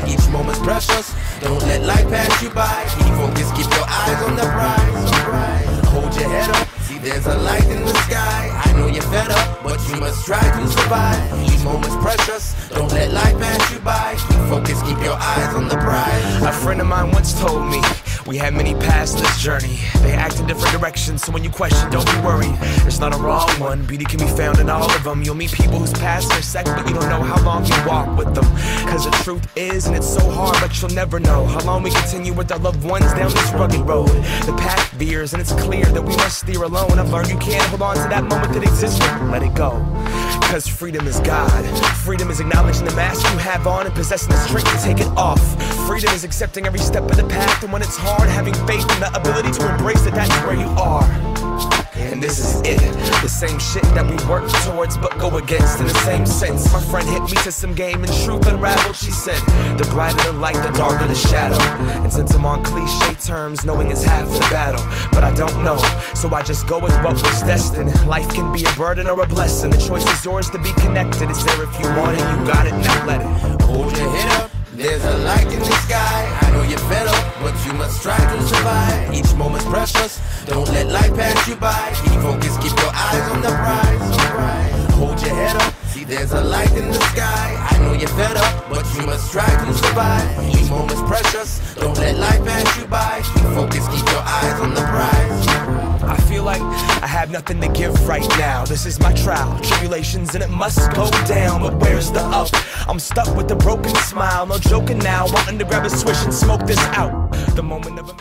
Each moment's precious, don't let life pass you by. Keep focused, keep your eyes on the prize. Hold your head up, see there's a light in the sky. I know you're fed up, but you must try to survive. Each moment's precious, don't let life pass you by. Keep focused, keep your eyes on the prize. A friend of mine once told me, we had many paths in this journey. They act in different directions, so when you question, don't be worried. There's not a wrong one, beauty can be found in all of them. You'll meet people whose paths intersect, but you don't know how long you walk with them. Cause the truth is, and it's so hard, but you'll never know how long we continue with our loved ones down this rugged road. The path veers, and it's clear that we must steer alone. I've learned you can't hold on to that moment that exists, let it go. Cause freedom is God. Freedom is acknowledging the mask you have on and possessing the strength to take it off. Freedom is accepting every step of the path, and when it's hard, having faith in the ability to embrace it, that's where you are. And this is it, the same shit that we work towards but go against in the same sense. My friend hit me to some game and truth unraveled. She said, the brighter the light, the darker the shadow. And since I'm on cliche terms, knowing is half the battle. But I don't know, so I just go with what was destined. Life can be a burden or a blessing. The choice is yours to be connected. It's there if you want it, you got it, now let it. Hold your head up, there's a light in the sky. I know you're fed up, but you must try to survive. Each moment's precious, don't let life pass you by. Keep focused, keep your eyes on the prize. Hold your head up, see there's a light in the sky. I know you're fed up, but you must try to survive. Each moment's precious, don't let life pass you by. Keep focused, keep your eyes on the prize. I feel like I have nothing to give right now. This is my trial, tribulations, and it must go down. But where's the up? I'm stuck with a broken smile, no joking now. Wanting to grab a swish and smoke this out. The moment of